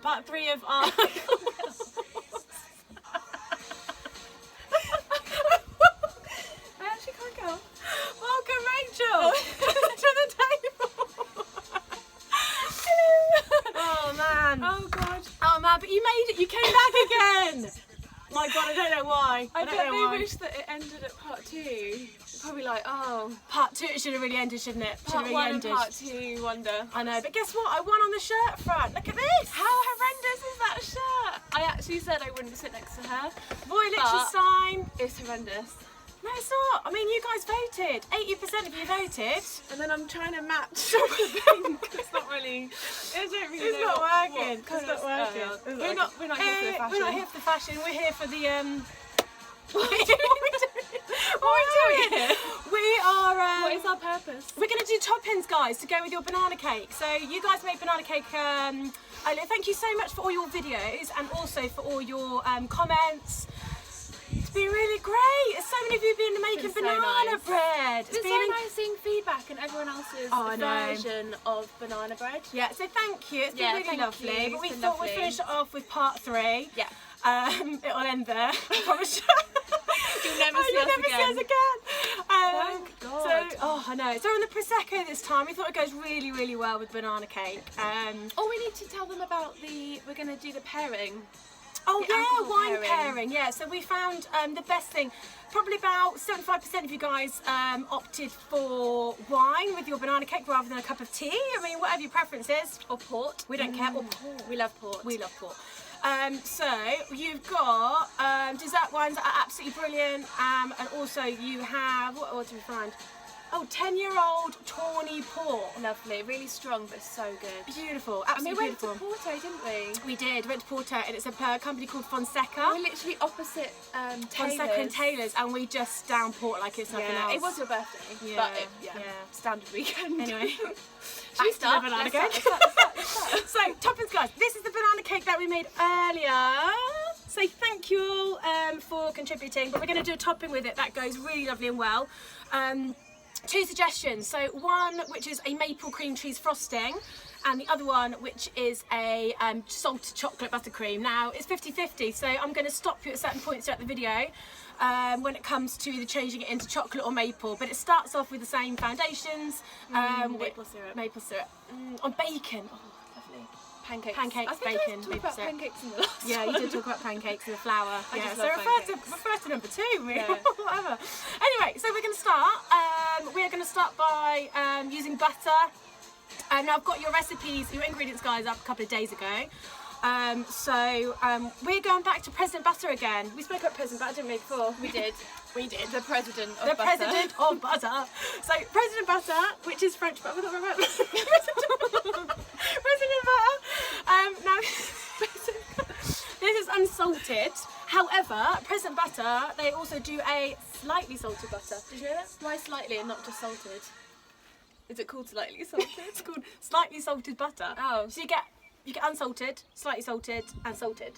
part 3 of our... I actually can't go. Welcome, Rachel, to the table. Oh man. Oh god. Oh man, but you made it. You came back again. My god, I don't know why. I don't bet know they why. wish that it ended at part 2. They're probably like, oh, Part 2, it should have really ended, shouldn't it? Should have part really 1 ended. and part 2, wonder. I know, but guess what? I won on the shirt front. Look at this. How horrendous is that shirt? I actually said I wouldn't sit next to her. Boy, literally But- sign. It's horrendous. No, it's not. I mean, you guys voted. 80% of you voted. And then I'm trying to match the pink. It's not really. I don't really It's know not what working. colours- It's not working. oh, It's yeah. not We're not. We're not here for the fashion. We're not here for the fashion. We're here for the What are we doing? We are. What is our purpose? We're going to do toppings, guys, to go with your banana cake. So you guys made banana cake earlier. Thank you so much for all your videos and also for all your comments. It's been really great. So many of you have been making so banana nice. bread. It's so nice seeing feedback and everyone else's I know. version of banana bread. Yeah, so thank you. It's been Yeah, really thank lovely. you. But we It's been thought we'd lovely. finish it off with part 3. Yeah. It'll end there. I promise you. You'll never Oh, see you'll us never again. see us again. Thank God. So, oh, I know. So on the Prosecco this time, we thought it goes really, really well with banana cake. Oh, we need to tell them about we're going to do the pairing. Oh The yeah, alcohol wine pairing. pairing. Yeah, so we found the best thing. Probably about 75% of you guys opted for wine with your banana cake rather than a cup of tea. I mean, whatever your preference is. Or port. We don't care. Or port. We love port. We love port. So you've got dessert wines that are absolutely brilliant, and also you have what did we find? Oh, 10-year-old tawny port. Lovely. Really strong, but so good. Beautiful, And we absolutely went to beautiful. Porto, didn't we? We did. Went to Porto, and it's a company called Fonseca. We're literally opposite Fonseca and Taylor's, and we just down port like it's nothing else. It was your birthday, Yeah, but yeah. standard weekend. Anyway, Should we back to the start? banana Let's cake. start. So, toppings, guys. This is the banana cake that we made earlier. So thank you all for contributing. But we're going to do a topping with it that goes really lovely and well. 2 suggestions. So one which is a maple cream cheese frosting, and the other one which is a salted chocolate buttercream. Now it's 50-50, so I'm going to stop you at certain points throughout the video when it comes to the changing it into chocolate or maple. But it starts off with the same foundations. Maple syrup. Maple syrup. On bacon. Oh, lovely. Pancakes. Pancakes, I think bacon, I talked maple about syrup. pancakes in the last Yeah, you one. did talk about pancakes and the flour. I Yeah, just so love pancakes. refer to number 2, Yeah. whatever. Anyway, so we're going to start. We're going to start by using butter. Now I've got your recipes, your ingredients, guys, up a couple of days ago. We're going back to President Butter again. We spoke about President Butter, didn't we, before? We did. We did. The president of The butter. President of Butter. So President Butter, which is French butter. President Butter. Now, this is unsalted. However, President Butter, they also do a slightly salted butter. Did you know that? Why slightly and not just salted? Is it called slightly salted? It's called slightly salted butter. Oh. So you get unsalted, slightly salted, and salted.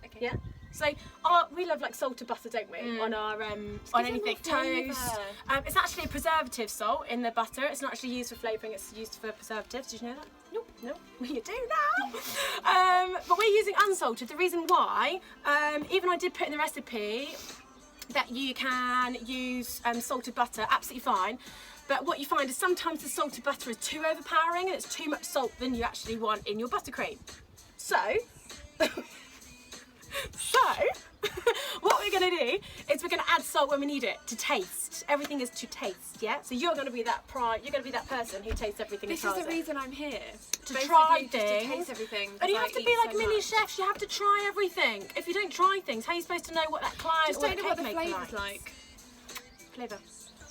Okay. Yeah. So we love like salted butter, don't we? On our on gives it anything, more flavour. toast. It's actually a preservative salt in the butter. It's not actually used for flavouring. It's used for preservatives. Did you know that? Nope. Nope. You do now. But we're using unsalted. The reason why, even I did put in the recipe that you can use salted butter, absolutely fine. But what you find is sometimes the salted butter is too overpowering and it's too much salt than you actually want in your buttercream. So, what we're going to do is we're going to add salt when we need it to taste. Everything is to taste, yeah? So you're going to be that person who tastes everything and This is tries the it. reason I'm here. To Basically, try just to things. taste everything. And you because have to I be eat like so mini much. chefs. You have to try everything. If you don't try things, how are you supposed to know what that client Just or don't the know what the cake maker flavour's likes? like. Flavour.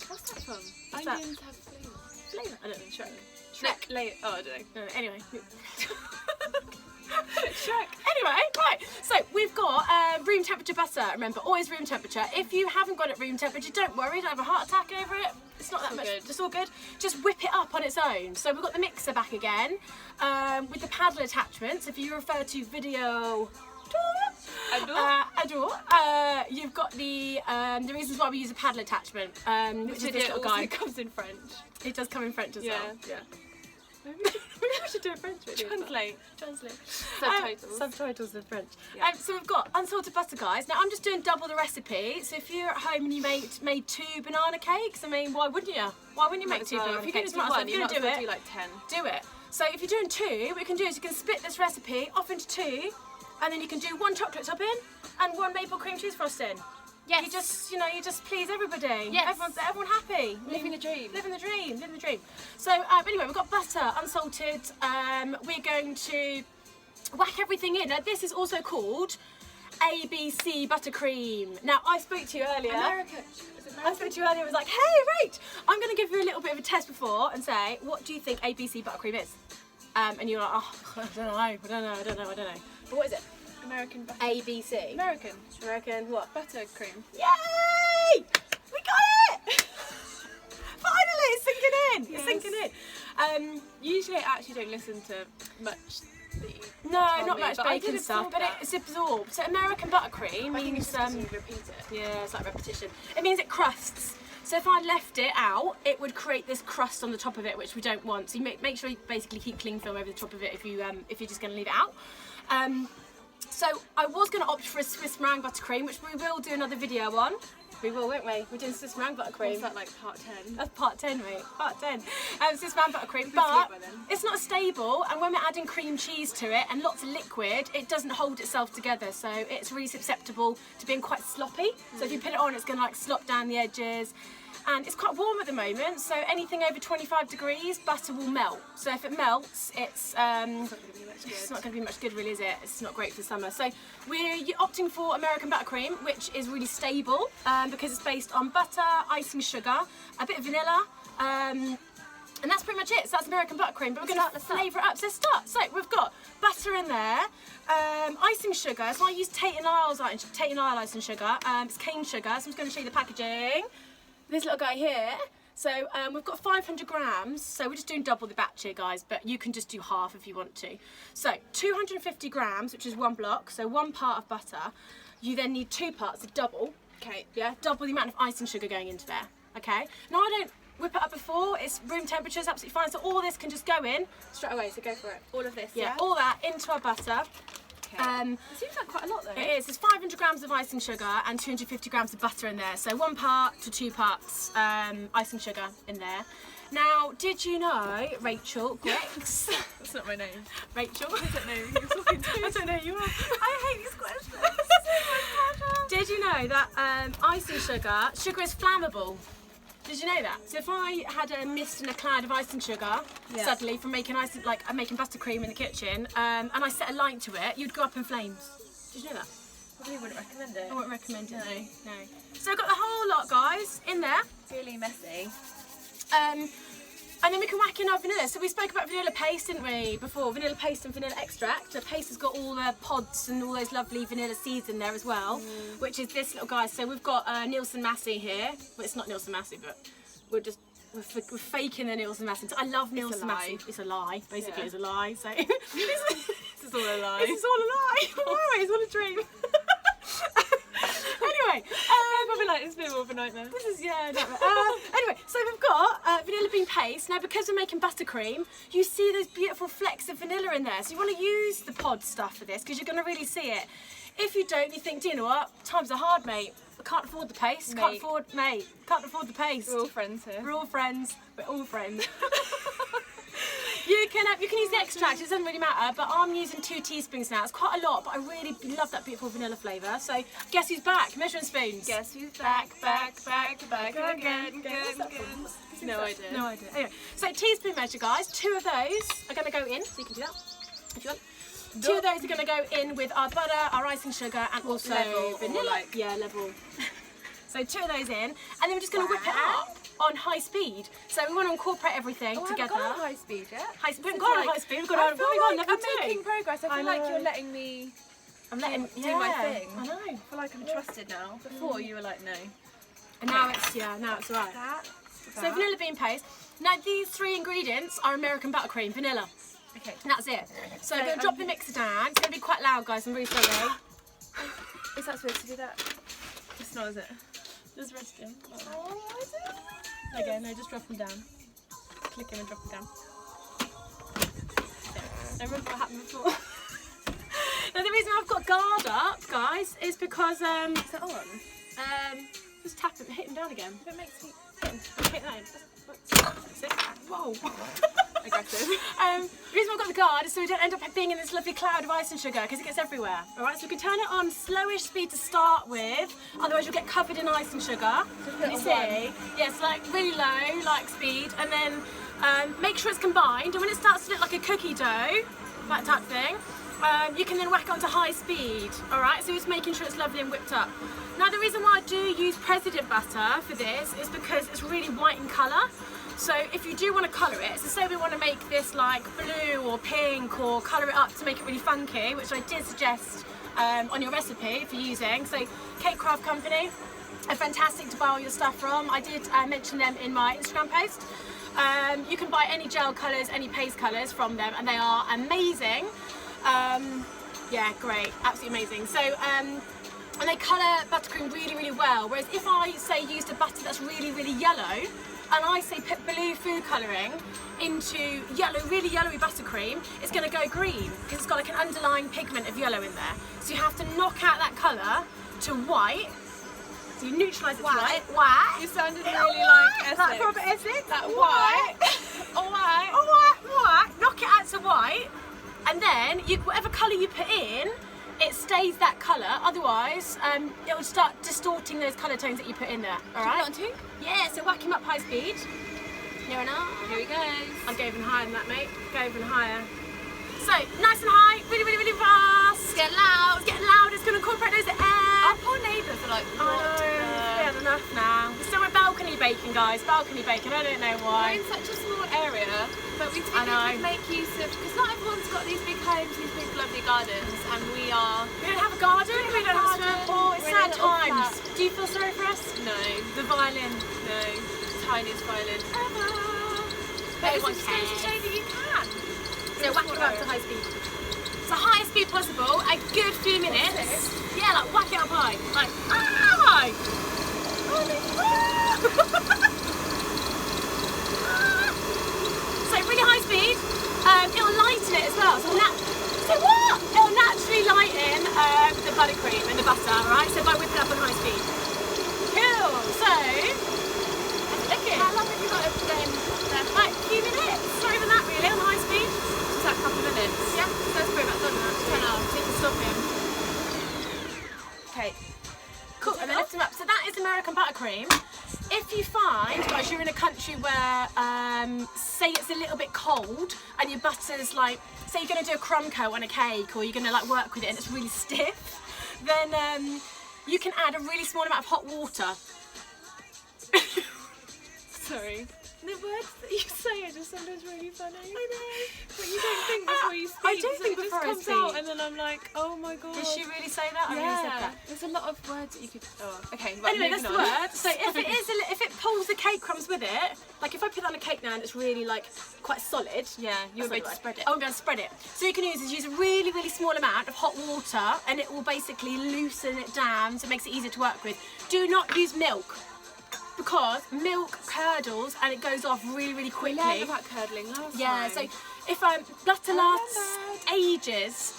What's that from? What's that? Onions have flavour. Flavour. I don't know. Shrek. Shrek. Oh, I don't know. No, anyway. Shrek. Anyway, right. So we've got room temperature butter. Remember, always room temperature. If you haven't got it room temperature, don't worry. Don't have a heart attack over it. It's not that much. good. It's all good. Just whip it up on its own. So we've got the mixer back again with the paddle attachments. If you refer to video. You've got the reasons why we use a paddle attachment, which is this little guide. comes in French. It does come in French as well. Yeah. Maybe we should do a French video. Translate. Subtitles. Subtitles in French. Yeah. So we've got unsalted butter, guys. Now I'm just doing double the recipe. So if you're at home and you made 2 banana cakes, I mean, why wouldn't you? Why wouldn't you make 2 banana cakes? If you're going to do it, do like 10. do it. So if you're doing 2, what you can do is you can split this recipe off into 2, and then you can do 1 chocolate topping and 1 maple cream cheese frosting. Yes. You just please everybody. Yes. Everyone happy. Living the dream. Living the dream. Living the dream. So anyway, we've got butter, unsalted. We're going to whack everything in. Now this is also called ABC buttercream. Now I spoke to you earlier. I spoke to you earlier. I was like, hey, Rach, I'm going to give you a little bit of a test before and say, what do you think ABC buttercream is? And you're like, oh, I don't know. But what is it? American butter. ABC. American what? Buttercream. Yay! We got it! Finally, it's sinking in. Yes. It's sinking in. Usually I actually don't listen to much that you No, tell not me, much but I bacon did stuff, absorb but that. it's absorbed. So American buttercream I think means it's just you repeat it. yeah, it's like repetition. It means it crusts. So if I left it out, it would create this crust on the top of it, which we don't want. So you make sure you basically keep cling film over the top of it if you're just going to leave it out. So I was going to opt for a Swiss meringue buttercream, which we will do another video on. We will, won't we? We're doing Swiss meringue buttercream. What's that, like part 10? That's part 10, mate. Part 10. Swiss meringue buttercream, Good but to go by then. it's not stable, and when we're adding cream cheese to it and lots of liquid, it doesn't hold itself together, so it's really susceptible to being quite sloppy. So if you put it on, it's going to like slop down the edges. And it's quite warm at the moment, so anything over 25 degrees, butter will melt. So if it melts, it's not going to be much good, really, is it? It's not great for summer. So we're opting for American buttercream, which is really stable because it's based on butter, icing sugar, a bit of vanilla, and that's pretty much it. So that's American buttercream, but we're going to flavour it up. So let's start. So we've got butter in there, icing sugar. So I use Tate & Lyle's icing sugar. It's cane sugar, so I'm just going to show you the packaging. This little guy here. So we've got 500 grams, so we're just doing double the batch here, guys, but you can just do half if you want to. So 250 grams, which is 1 block, so 1 part of butter. You then need 2 parts of double. Okay. Yeah, double the amount of icing sugar going into there. Okay. Now I don't whip it up before, it's room temperature, it's absolutely fine. So all this can just go in straight away, so go for it. All of this, Yeah, all that into our butter. Okay. It seems like quite a lot though. It is. There's 500 grams of icing sugar and 250 grams of butter in there. So 1 part to 2 parts icing sugar in there. Now, did you know, Rachel Grix? That's not my name. Rachel? I don't know who you're talking to. I don't know who you are. I hate these questions. Did you know that icing sugar is flammable? Did you know that? So if I had a mist and a cloud of icing sugar suddenly from making making buttercream in the kitchen, and I set a light to it, you'd go up in flames. Did you know that? Probably wouldn't recommend it. I wouldn't recommend it. No. So I've got the whole lot, guys, in there. It's really messy. And then we can whack in our vanilla. So we spoke about vanilla paste, didn't we, before? Vanilla paste and vanilla extract. The paste has got all the pods and all those lovely vanilla seeds in there as well, which is this little guy. So we've got Nielsen Massey here. Well, it's not Nielsen Massey, but we're faking the Nielsen Massey. I love Nielsen Massey. It's a lie. Basically, it's a lie. So This is all a lie. This is all a lie. Always, what a dream. Anyway, probably like it's been more of a nightmare. this is anyway, so we've got vanilla bean paste. Now, because we're making buttercream, you see those beautiful flecks of vanilla in there. So you want to use the pod stuff for this because you're going to really see it. If you don't, you think, do you know what? Times are hard, mate. I can't afford the paste. Can't afford the paste. We're all friends here. We're all friends. We're all friends. You can use the extract, it doesn't really matter, but I'm using 2 teaspoons now. It's quite a lot, but I really love that beautiful vanilla flavour. So guess who's back? Measuring spoons. Guess who's back again. No idea. No idea. Anyway, so teaspoon measure, guys. 2 of those are going to go in, so you can do that if you want. 2 of those are going to go in with our butter, our icing sugar, and also level, vanilla. or Level. So 2 of those in, and then we're just going to whip it up on high speed. So we want to incorporate everything together. I haven't gone on high speed yet. We haven't gone on high speed. We've got on level 2. I'm making progress. I feel like you're letting me I'm letting do my thing. I know. I feel like I'm trusted now. Before you were like no. And now it's right. So vanilla bean paste. Now these 3 ingredients are American buttercream, vanilla. Okay. And that's it. So I'm going to drop the mixer down. It's going to be quite loud, guys. I'm really sorry. Is that supposed to do that? It's not, is it? Just rest him. Oh, is it? Okay, no, just drop them down. Click him and drop them down. I remember what happened before. Now the reason I've got guard up, guys, is because Is that on? just tap him, hit him down again. If it makes me Hit that in. That's it. whoa. Aggressive. The reason I've got the guard is so we don't end up being in this lovely cloud of icing sugar because it gets everywhere. Alright, so we can turn it on slowish speed to start with, otherwise you'll get covered in icing sugar. Can you see? Yes, like really low, like speed, and then make sure it's combined, and when it starts to look like a cookie dough, that type thing, you can then whack it onto high speed. Alright, so just making sure it's lovely and whipped up. Now the reason why I do use President butter for this is because it's really white in colour. So if you do want to colour it, so say we want to make this like blue or pink or colour it up to make it really funky, which I did suggest on your recipe for using. So Cake Craft Company are fantastic to buy all your stuff from. I did mention them in my Instagram post. You can buy any gel colours, any paste colours from them, and they are amazing. Yeah, great, absolutely amazing. So, and they colour buttercream really, really well. Whereas if I say used a butter that's really, really yellow, and I say put blue food colouring into yellow, really yellowy buttercream, it's going to go green because it's got like an underlying pigment of yellow in there. So you have to knock out that colour to white. So you neutralise it to white. White. You sounded really like Essex. Like proper Essex. That white. White. Knock it out to white, and then whatever colour you put in, it stays that colour. Otherwise, it will start distorting those colour tones that you put in there. All right. Should we go on 2? Yeah. So whack him up high speed. Here and now. Here he goes. I'll go even higher than that, mate. Go even higher. So nice and high, really, really, really fast. It's getting loud. It's getting loud. It's going to incorporate those air. Our poor neighbours are like, I know, we had enough now. So we're balcony baking, guys. Balcony baking. I don't know why. We're in such a small area, but we think we could make use of, because not everyone's got these big homes, these big lovely gardens, and we don't have a garden. We don't have a swimming pool. It's We're in sad a little times. flat. Do you feel sorry for us? No, The violin. no, tiniest violin ever. No But one it's just going to cares. show that you can. So whack it up to high speed. So highest speed possible, a good few minutes. Yeah, like whack it up high. Like, high. So really high speed. It'll lighten it as well. So what? It'll naturally lighten the buttercream and the butter, right? So by whipping up on high speed. Cool. So, How long have you got it then? like a few minutes. Not even that really on high speed. Just that couple of minutes. Yeah, so that's pretty much done now. Turn off. So you can stop him. Okay. Cool, and then lift them up. So that is American buttercream. If you find, guys, you're in a country where, say it's a little bit cold and your butter's like, say you're going to do a crumb coat on a cake or you're going to like work with it and it's really stiff, then you can add a really small amount of hot water. Sorry. The words that you say are just sometimes really funny. I know. But you don't think before you speak. I do so think it before I just comes out speak. and then I'm like, oh my god. Did she really say that? I really said Yeah. that. There's a lot of words that you could. Oh, okay. Right, Anyway, that's moving the on. word. So if it is, if it pulls the cake crumbs with it, like if I put it on a cake now and it's really like quite solid. Yeah, you That's were able not to spread it. I won't be able to spread it. So you can use a really, really small amount of hot water and it will basically loosen it down so it makes it easier to work with. Do not use milk because milk curdles and it goes off really, really We quickly. learned about curdling last Yeah, time. so if butter lasts ages,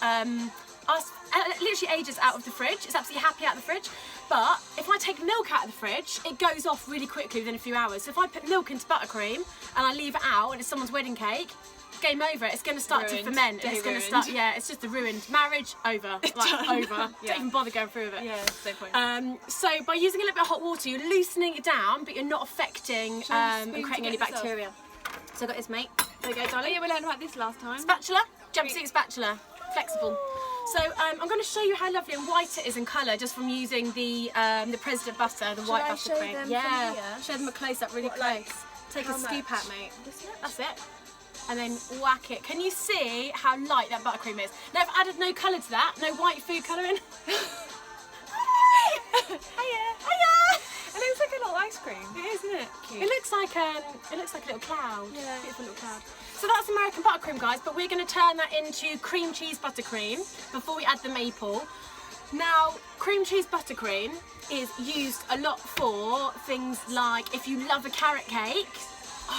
literally ages out of the fridge, it's absolutely happy out of the fridge, but if I take milk out of the fridge, it goes off really quickly within a few hours. So if I put milk into buttercream and I leave it out and it's someone's wedding cake, game over. It's going to start to Ruined. ferment. Day It's going to ruined. start, yeah, it's just a ruined marriage over, like Done. over. Yeah. Don't even bother going through with it. Yeah, no point. So by using a little bit of hot water, you're loosening it down, but you're not affecting Shall I use a and spoon to creating get any this off? bacteria. So I got this, mate. There you go, Oh darling. yeah, we learned about this last time. Spatula, jumpsuit spatula, flexible. So I'm going to show you how lovely and white it is in colour just from using the President butter, the white I butter show cream. them from Yeah, here? show them a close up, really What, close. like, Take how a scoop much? out, mate. This much? That's it. And then whack it. Can you see how light that buttercream is? Now I've added no colour to that, no white food colouring. Hiya. It looks like a little ice cream. It is, isn't it? Cute. It looks like a little cloud. Yeah. Beautiful little cloud. So that's American buttercream, guys, but we're going to turn that into cream cheese buttercream before we add the maple. Now, cream cheese buttercream is used a lot for things like if you love a carrot cake,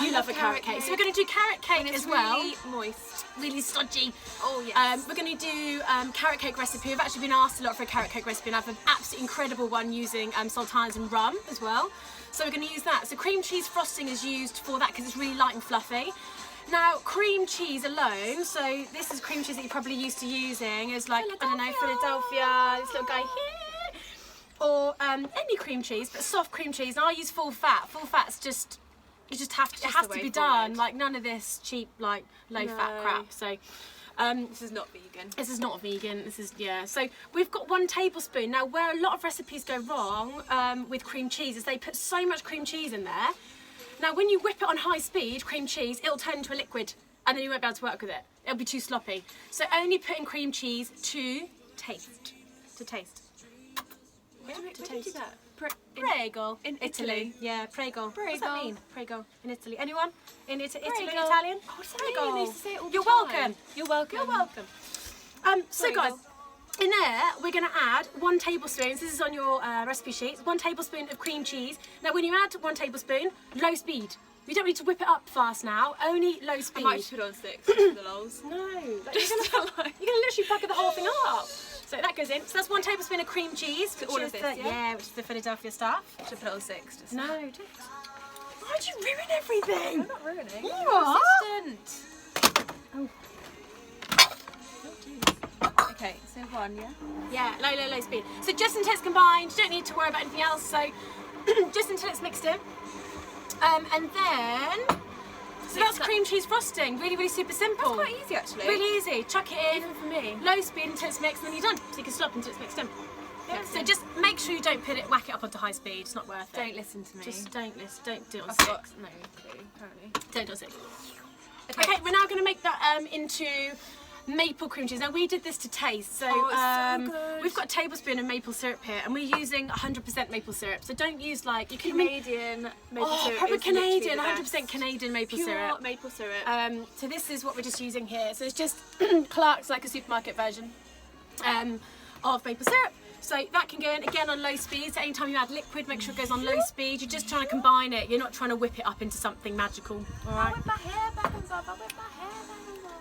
You love a carrot cake. So we're going to do carrot cake as well. Really moist. Really stodgy. Oh yes. We're going to do carrot cake recipe. We've actually been asked a lot for a carrot cake recipe, and I have an absolutely incredible one using sultanas and rum as well. So we're going to use that. So cream cheese frosting is used for that because it's really light and fluffy. Now, cream cheese alone, so this is cream cheese that you're probably used to using, is like, I don't know, Philadelphia, this little guy here, or any cream cheese, but soft cream cheese. And I use full fat. Full fat's just, you just have to, it has to be done, like none of this cheap, like, low fat crap. So, this is not vegan. This is not vegan, this is, yeah. So we've got 1 tablespoon. Now, where a lot of recipes go wrong with cream cheese is they put so much cream cheese in there. Now, when you whip it on high speed, cream cheese, it'll turn into a liquid and then you won't be able to work with it. It'll be too sloppy. So only put in cream cheese to taste. To taste. Yeah, to taste that. Prego. In Italy. Yeah, prego. Prego. What's that mean? Prego. In Italy. Anyone? In Italy, Prego. Italian? Oh, it's prego. They used to say it all the You're time. welcome. You're welcome. You're welcome. So Prego. guys, in there, we're going to add 1 tablespoon, this is on your recipe sheet, 1 tablespoon of cream cheese. Now when you add 1 tablespoon, low speed. You don't need to whip it up fast now, only low speed. I might put on 6 for the lols. No, like, you're gonna literally bucket the whole thing up. So that goes in. So that's 1 tablespoon of cream cheese, which all is of this, the, yeah? which is the Philadelphia stuff. I should put it on 6. Just No, don't. Why'd you ruin everything? I'm not ruining. You You're are. resistant. Oh. Okay, so 1, yeah? Yeah, low speed. So just until it's combined, you don't need to worry about anything else. So just until it's mixed in. And then, so that's cream cheese frosting. Really, really super simple. That's quite easy actually. Really easy. Chuck it in. Even for me. Low speed until it's mixed, and then you're done. So you can stop until it's mixed in. Yeah. So just make sure you don't whack it up onto high speed. It's not worth it. Don't listen to me. Just don't listen. Don't do it on I've 6. got no clue, apparently. Don't do it on 6. Okay, we're now going to make that into maple cream cheese. Now we did this to taste, so, it's so good. we've got a tablespoon of maple syrup here, and we're using 100% maple syrup. So don't use like you can Canadian maple syrup. proper is Canadian, literally the 100% best. Canadian maple Pure syrup. maple syrup. So this is what we're just using here. So it's just Clark's, like a supermarket version of maple syrup. So that can go in again on low speed. So anytime you add liquid, make sure it goes on low speed. You're just trying to combine it. You're not trying to whip it up into something magical. All right. I'll whip my hair back and forth. I'll whip my hair back and forth.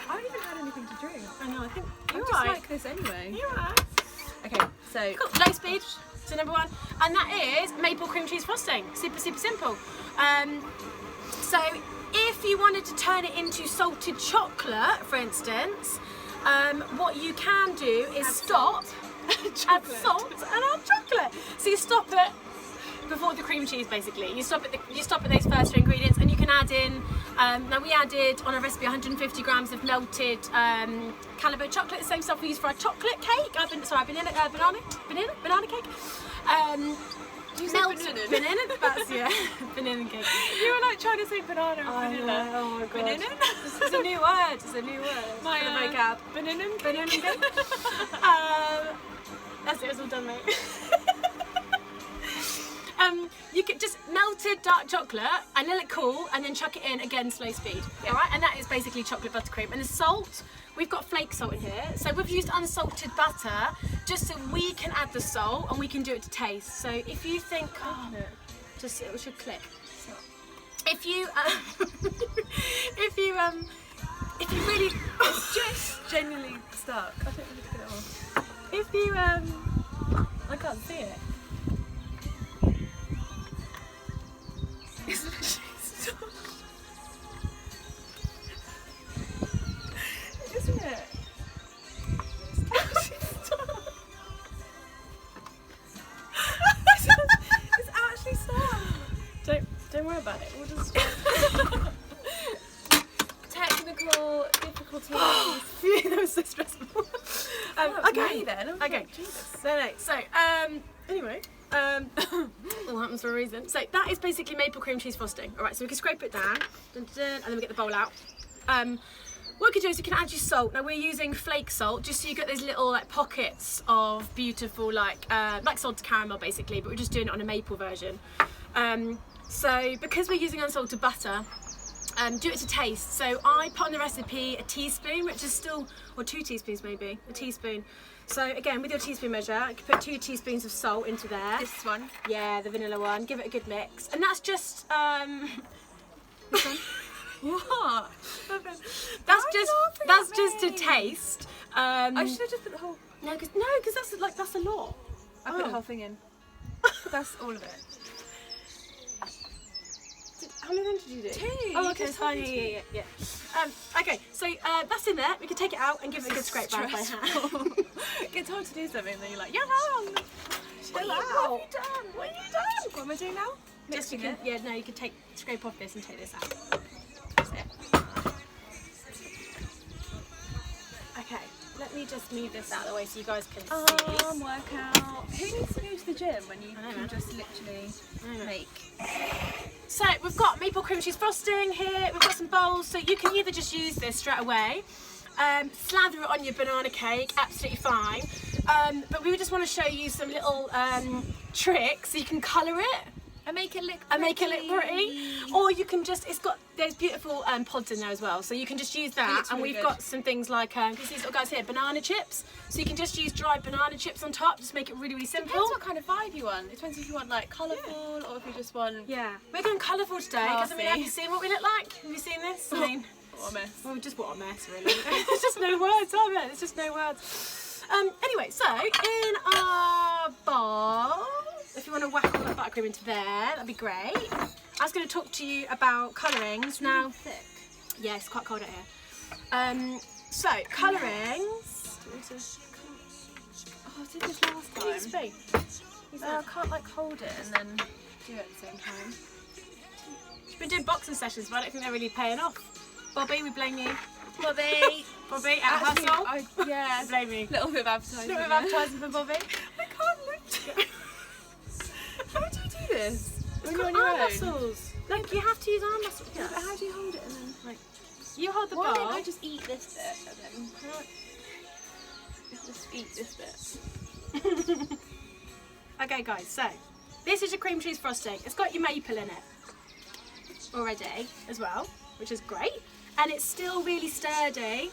I haven't even had anything to drink. I know. I think I'm you're just right. like this anyway. You're right. Okay, so Cool. Low speed. So number 1, and that is maple cream cheese frosting. Super, super simple. So if you wanted to turn it into salted chocolate, for instance, what you can do is stop, add salt, and add chocolate. So you stop it before the cream cheese, basically. You stop at those first 3 ingredients, and you can add in. Now we added on a recipe 150 grams of melted calibre chocolate, the same stuff we use for our chocolate cake. Banana cake. Melted banana. That's banana cake. you were like trying to say banana and vanilla. Oh my god. Banana? It's a new word. It's a new word. My for the vocab. banana cake. Banana cake. That's it. It's all done, mate. You could just melted dark chocolate and let it cool, and then chuck it in again slow speed. Yeah. All right, and that is basically chocolate buttercream. And the salt, we've got flake salt in here. So we've used unsalted butter just so we can add the salt and we can do it to taste. So if you think, just it should click. If you if you really, It's just genuinely stuck. I don't need to get it off. if you I can't see it. It's literally stuck. Isn't it? It's actually stuck. It's actually stuck. Don't worry about it. We'll just. Technical difficulties. That was so stressful. Okay then. Okay. Jesus. So anyway, all happens for a reason. So that is basically maple cream cheese frosting. All right, so we can scrape it down, and then we get the bowl out. What you can do is you can add your salt. Now we're using flake salt, just so you get those little like pockets of beautiful like salted caramel basically, but we're just doing it on a maple version. So because we're using unsalted butter, do it to taste. So I put on the recipe a teaspoon, which is still, or 2 teaspoons maybe, a teaspoon. So again, with your teaspoon measure, you can put 2 teaspoons of salt into there. This one. Yeah, the vanilla one. Give it a good mix, and that's just What? That's just a taste. I should have just put the whole. No, because that's a lot. I put the whole thing in. That's all of it. How many then did you do? 2. Oh, okay, it's fine. Yeah. Okay, so that's in there. We can take it out and give it a good scrape round by hand. Get told to do something, and then you're like, you're wrong. Chill out. What have you done? What have you done? What am I doing now? Just you can, yeah, no, you can scrape off this and take this out. That's it. Okay, let me just move this out of the way so you guys can see. Workout. Who needs to go to the gym when you can just literally make? So we've got maple cream cheese frosting here. We've got some bowls, so you can either just use this straight away, slather it on your banana cake, absolutely fine. But we just want to show you some little tricks so you can colour it. And make it look pretty. Or you can just, there's beautiful pods in there as well, so you can just use that. And we've got some things like, these little guys here, banana chips. So you can just use dried banana chips on top, just make it really, really simple. Depends what kind of vibe you want. It depends if you want like colourful or if you just want... Yeah, we're going colourful today, because I mean, have you seen what we look like? Have you seen this? I mean, what a mess. Well, just what a mess, really. There's just no words, are there? There's just no words. Anyway, so in our bowl, if you want to whack all that buttercream into there, that'd be great. I was going to talk to you about colourings now. Thick. Yeah, it's quite cold out here. So colourings. Oh, I did this last time. I can't like hold it and then do it at the same time. You've been doing boxing sessions, but I don't think they're really paying off. Bobby, we blame you. Bobby, at Hustle. Yeah, we blame you. Little bit of advertising. Little bit of advertising for Bobby. I can't lift. How do you do this? It's called arm muscles. Like you have to use arm muscles. Yeah, but how do you hold it and then like? You hold the bowl. Why bowl. don't I just eat this bit and then just eat this bit? Okay, guys. So this is your cream cheese frosting. It's got your maple in it already as well, which is great. And it's still really sturdy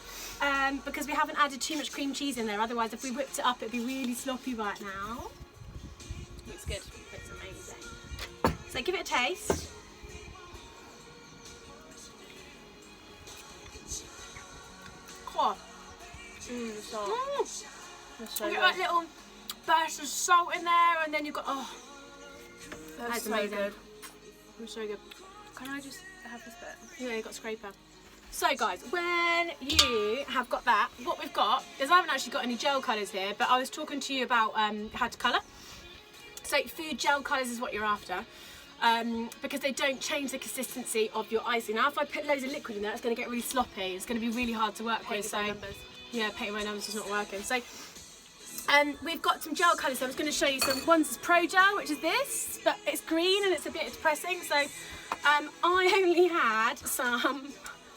because we haven't added too much cream cheese in there. Otherwise, if we whipped it up, it'd be really sloppy right now. Looks good. Looks amazing. So give it a taste. Oh. Salt. That's so You good. got that little burst of salt in there, and then you've got That's so amazing. good. It's so good. Can I just have this bit? Yeah, you've got a scraper. So guys, when you have got that, what we've got is I haven't actually got any gel colours here, but I was talking to you about how to colour. So food gel colours is what you're after, because they don't change the consistency of your icing. Now if I put loads of liquid in there, it's going to get really sloppy. It's going to be really hard to work with. So yeah, painting my numbers is not working. So we've got some gel colours. So I'm just going to show you some. One's is Pro Gel, which is this, but it's green and it's a bit depressing. So I only had some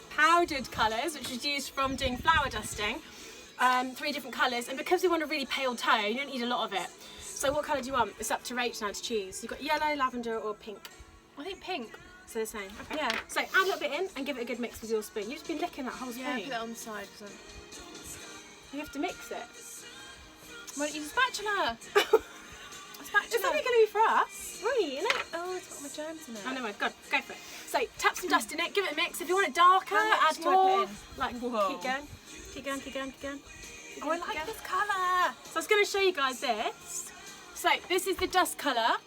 powdered colours, which was used from doing flour dusting, 3 different colours, and because we want a really pale tone, you don't need a lot of it. So what colour do you want? It's up to Rach now to choose. You've got yellow, lavender or pink. I think pink. So the same. Okay. Yeah. So add a little bit in and give it a good mix with your spoon. You've just been licking that whole spoon. Yeah, put it on the side because You have to mix it. Why don't you use a spatula? It's only going to be for us. We're only eating it. Oh, it's got my germs in it. Oh no, go for it. So tap some dust in it, give it a mix. If you want it darker, add much do I more. put in? Like, Whoa. keep going. Keep going, keep going, keep going. Oh, I like this colour. So I was going to show you guys this. So this is the dust colour.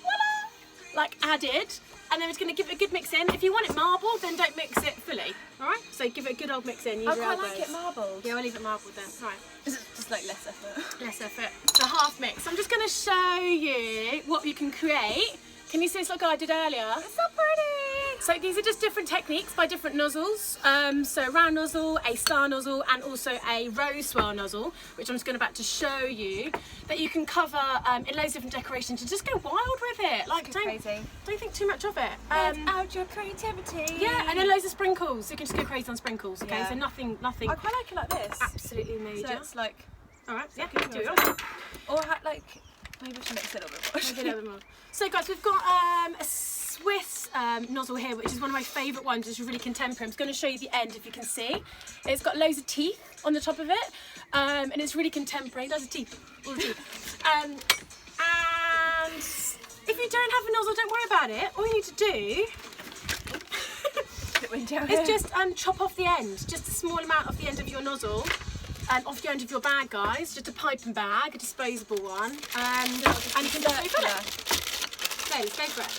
Voila! Like added. And then it's going to give it a good mix in. If you want it marbled, then don't mix it fully. Alright? So give it a good old mix in. Use I your quite elbows. like it marbled. Yeah, we'll leave it marbled then. Alright. Just like less effort. Less effort. So half mix. So I'm just going to show you what you can create. Can you see this little guy I did earlier? It's so pretty. So these are just different techniques by different nozzles. So round nozzle, a star nozzle, and also a rose swirl nozzle, which I'm just about to show you, that you can cover in loads of different decorations and just go wild with it. Like don't think too much of it. Let out your creativity. Yeah, and then loads of sprinkles. So you can just go crazy on sprinkles. Okay, Yeah. so nothing. I quite like it like this. Absolutely major. So it's like, all right, yeah, like do it. or like, maybe I should mix it a little bit more. Maybe a little bit more. So guys, we've got a Swiss nozzle here, which is one of my favourite ones. It's really contemporary. I'm just going to show you the end if you can see. It's got loads of teeth on the top of it, and it's really contemporary. Loads of teeth, all the teeth. And if you don't have a nozzle, don't worry about it. All you need to do it when down It's just chop off the end, just a small amount of the end of your nozzle, off the end of your bag, guys. Just a piping bag, a disposable one, and you can just refill it. So let's go for it.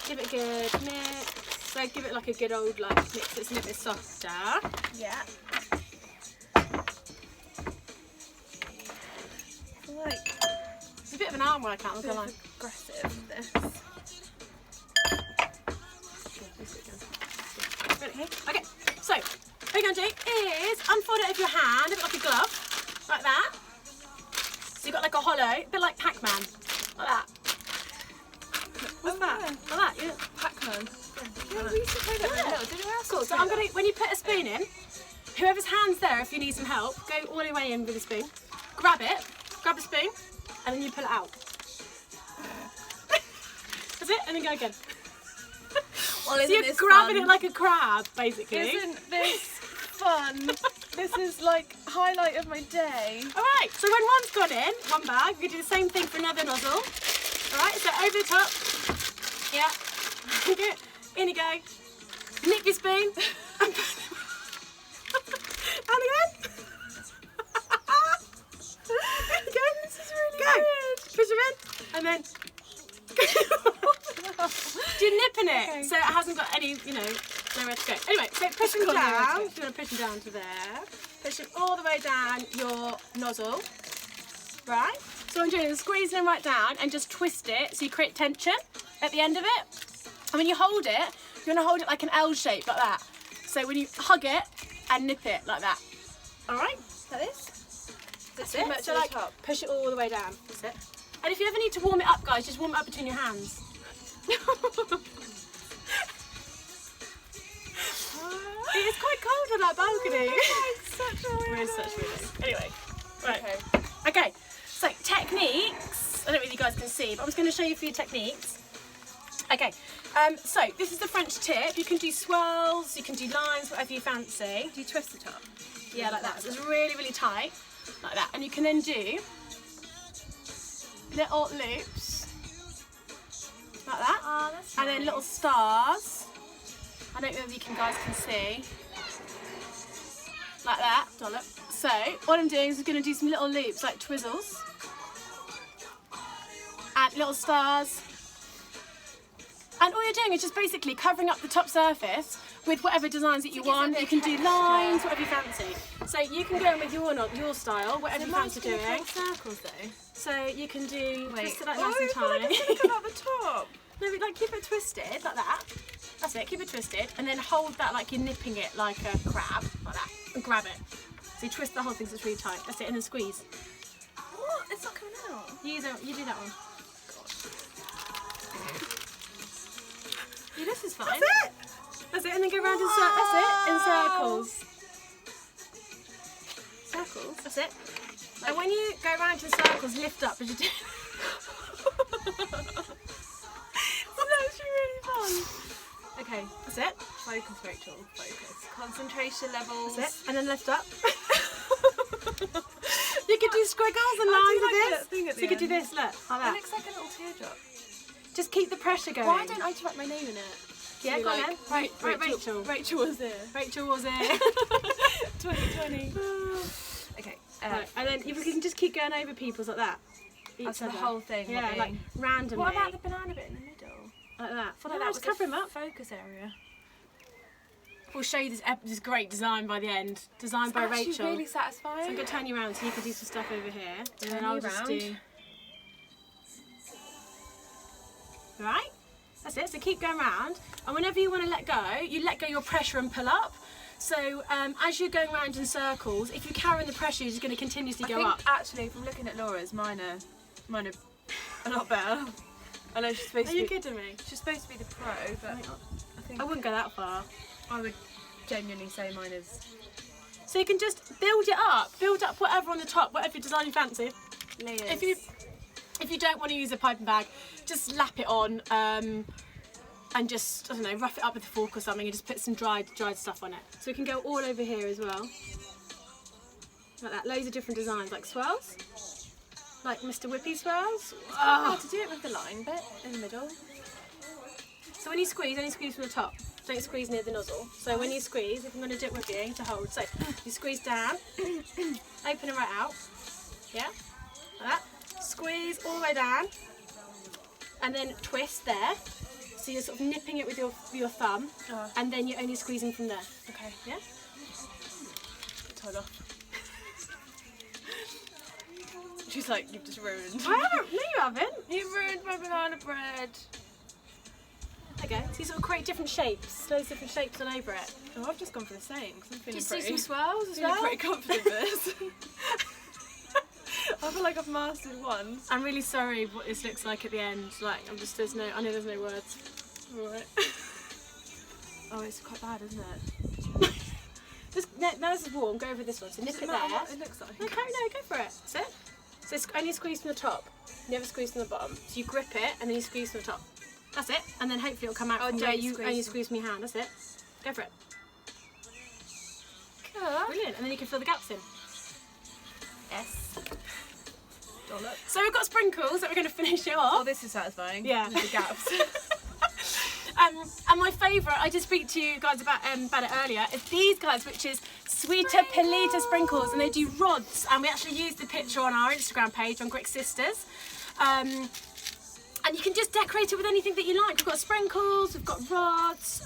Give it a good mix. So give it like a good old mix that's a little bit softer. Yeah. It's a bit of an arm workout, I'm not gonna lie. Aggressive, this. Okay, so what you're going to do is unfold it over your hand, a bit like a glove, like that. So you've got like a hollow, a bit like Pac-Man, like that. What's that? Yeah. Like that, yeah. Pac-Man. Yeah, we used to play that when we were little, didn't we? Cool, so I'm going to, when you put a spoon in, whoever's hand's there, if you need some help, go all the way in with a spoon, grab it, grab a spoon, and then you pull it out. That's it, and then go again. Well, so you're grabbing it like a crab, basically. Isn't this fun? This is like highlight of my day. Alright, so when one's gone in, one bag, we do the same thing for another nozzle. Alright, so over the top. Yeah. In you go. Nick your spoon. And again. Again. This is really good. Push them in. And then you're nipping it, okay. So it hasn't got any, nowhere to go. Anyway, so push them down. If you want to push them down to there. Push them all the way down your nozzle. Right? So what I'm doing is squeezing them right down and just twist it so you create tension at the end of it. And when you hold it, you want to hold it like an L shape, like that. So when you hug it and nip it like that. Alright? Like this. That's it. So push it all the way down. That's it. And if you ever need to warm it up, guys, just warm it up between your hands. It is quite cold on that balcony. We're such weirdos. Anyway, right. Okay. So techniques. I don't know if you guys can see, but I'm just going to show you a few techniques. Okay. So this is the French tip. You can do swirls, you can do lines, whatever you fancy. Do you twist the top? Yeah, like that. So it's really, really tight, like that. And you can then do little loops, like that. Oh, that's and then little stars. I don't know if you guys can see. Like that, dollop. So what I'm doing is I'm going to do some little loops, like twizzles. And little stars. And all you're doing is just basically covering up the top surface with whatever designs that you want. You can do lines, whatever you fancy. So you can go in with your style, whatever you fancy doing. Circles though. So you can do twist it like nice and tight. Like it's come out the top. No, but like keep it twisted like that. That's it. Keep it twisted, and then hold that like you're nipping it like a crab, like that, and grab it. So you twist the whole thing so it's really tight. That's it, and then squeeze. What? It's not coming out. You do that one. Yeah, this is fine. That's it. That's it, and then go round in circles. That's it, in circles. Circles. That's it. Like, and when you go round in circles, lift up as you do. It's actually really fun. Okay, that's it. Focus, Rachel. Focus. Concentration levels. That's it. And then lift up. You could do squiggles and lines with this. So you could do this, look, like that. It looks like a little teardrop. Just keep the pressure going. Why don't I just write my name in it? Yeah, go on then. Right, Rachel. Rachel was there. Rachel was there. 2020. Okay. Right, and then you can just keep going over people's like that. That's the whole thing. Yeah, like randomly. What about the banana bit in the middle? Like that. I feel like that was cover him up. Focus area. We'll show you this great design by the end. Designed by Rachel. It's really satisfying. So I'm going to turn you around so you can do some stuff over here. And then I'll just do... Right? That's it. So keep going round. And whenever you want to let go, you let go your pressure and pull up. So as you're going round in circles, if you carry the pressure, you're just going to continuously go up. Actually, from looking at Laura's, mine are a lot better. I know she's supposed to be... Are you kidding me? She's supposed to be the pro, but I think... I wouldn't go that far. I would genuinely say mine is... So you can just build it up. Build up whatever on the top, whatever design you fancy. Layers. If you don't want to use a piping bag, just lap it on and just, I don't know, rough it up with a fork or something and just put some dried stuff on it. So we can go all over here as well. Like that. Loads of different designs, like swirls. Like Mr. Whippy swirls. Hard to do it with the line bit in the middle. So when you squeeze, only squeeze from the top. Don't squeeze near the nozzle. So when you squeeze, if I'm going to do it with you to hold, so you squeeze down, open it right out, yeah, like that. Squeeze all the way down, and then twist there. So you're sort of nipping it with your thumb, and then you're only squeezing from there. Okay. Yeah. Turn off. She's like, you've just ruined. I haven't. No, you haven't. You've ruined my banana bread. Okay. So you sort of create different shapes, loads of different shapes all over it. Oh, I've just gone for the same because I'm feeling Just do pretty. some swirls as Feeling well. pretty confident with this. I feel like I've mastered one. I'm really sorry what this looks like at the end. Like, I know there's no words. Alright. Oh, it's quite bad, isn't it? Now this is warm, go over this one. So nip it there. What it looks like. Okay, no, go for it. That's it. So it's only squeeze from the top. Never squeeze from the bottom. So you grip it and then you squeeze from the top. That's it. And then hopefully it'll come out from where you only squeeze from your hand. That's it. Go for it. Cool. Brilliant. And then you can fill the gaps in. Yes. So we've got sprinkles that we're going to finish it off. Oh, this is satisfying. Yeah. With the gaps. And my favourite, I did speak to you guys about it earlier, is these guys, which is Tsp Vanilla sprinkles, and they do rods, and we actually used the picture on our Instagram page on Grick Sisters. And you can just decorate it with anything that you like. We've got sprinkles, we've got rods.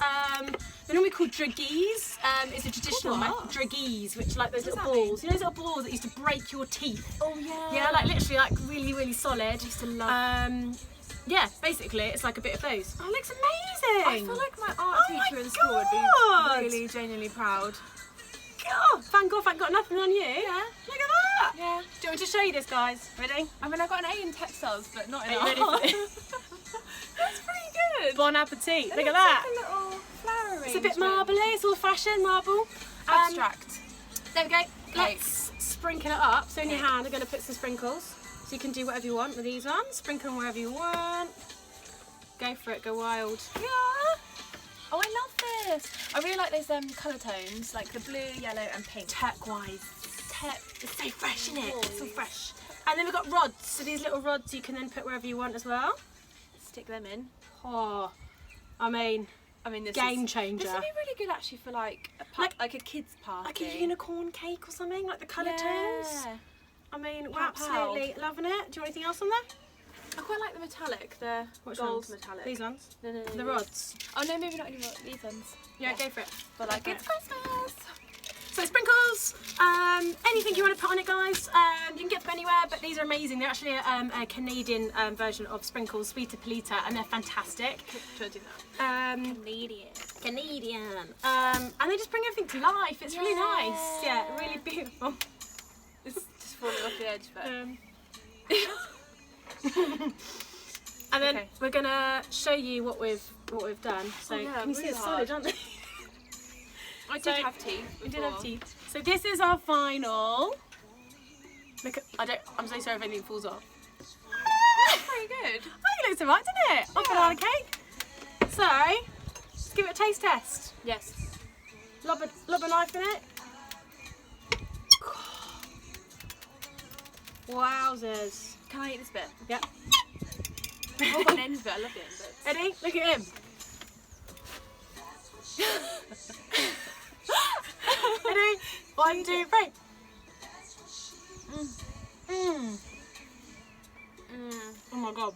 They're normally called dragees. It's a traditional dragees, which are like those little balls. You know those little balls that used to break your teeth? Oh yeah. Yeah, like literally like really, really solid. I used to love. Yeah, basically it's like a bit of those. Oh, it looks amazing. I feel like my art teacher in school would be really genuinely proud. God, thank God I've got nothing on you. Yeah. Look at that. Yeah. Do you want me to show you this, guys? Ready? I mean, I got an A in textiles, but not in Are you art. ready for this? That's pretty good. Bon appetit. It Look at looks that. like a little flower It's a bit marbly, it's all fashion, marble. Abstract. There we go. Cake. Let's sprinkle it up. So in your hand, I'm going to put some sprinkles. So you can do whatever you want with these ones. Sprinkle them wherever you want. Go for it, go wild. Yeah. Oh, I love this. I really like those colour tones, like the blue, yellow and pink. Turquoise. It's so fresh, isn't it? It's so fresh. And then we've got rods. So these little rods you can then put wherever you want as well. Stick them in. Oh, I mean this game changer. This would be really good actually for like a kids party. Like a unicorn cake or something, like the colour tones. I mean, we're absolutely loving it. Do you want anything else on there? I quite like the metallic, the gold metallic. These ones? No. The rods? Oh no, maybe not anymore. These ones. Yeah, go for it. But like, it's Christmas. So sprinkles, anything you want to put on it, guys. You can get them anywhere, but these are amazing. They're actually a Canadian version of sprinkles, Tsp Vanilla, and they're fantastic. Should I do that? Canadian. And they just bring everything to life. It's really nice. Yeah, really beautiful. It's just falling off the edge, but. And then we're gonna show you what we've done. So can you see really it's solid, aren't they? I did have tea. We did have tea. So this is our final. Look at, I'm so sorry if anything falls off. That's pretty good. I think it looks alright, doesn't it? On banana cake. So let's give it a taste test. Yes. Lob a knife in it. Wowzers. Can I eat this bit? Yep. Hold on end of it. I love the end bits. Ready? Look at him. Ready? 1, 2, 3. Oh my god.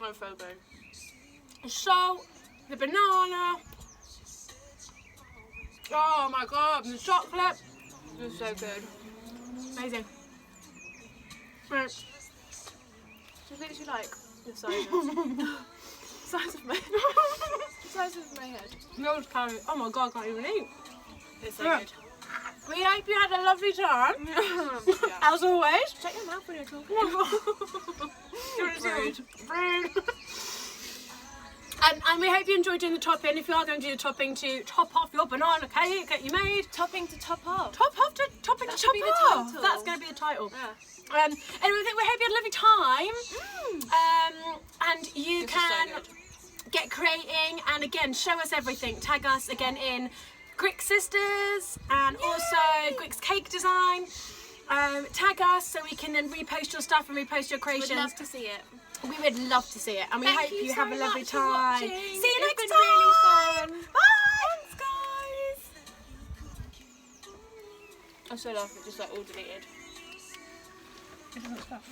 I'm so good. So, the banana. Oh my god, and the chocolate. It's so good. Amazing. Right. It's literally like the size of my head. Yours carry. Oh my god, I can't even eat. It's so good. We hope you had a lovely time. As always. Shut your mouth when you're talking. Rude. And we hope you enjoyed doing the topping. If you are going to do the topping to top off your banana cake that you made. Topping to top off. Topping to top be off. the title. That's going to be the title. Yeah. Anyway, we hope you had a lovely time. And you can get creating and again show us everything. Tag us again in Grick Sisters and also Grick's Cake Design. Tag us so we can then repost your stuff and repost your creations. We'd love to see it. We would love to see it, and we hope you have a lovely time. See you next been time. really fun. Bye. Thanks, guys. I'm so laughing, just like all deleted. It doesn't stop.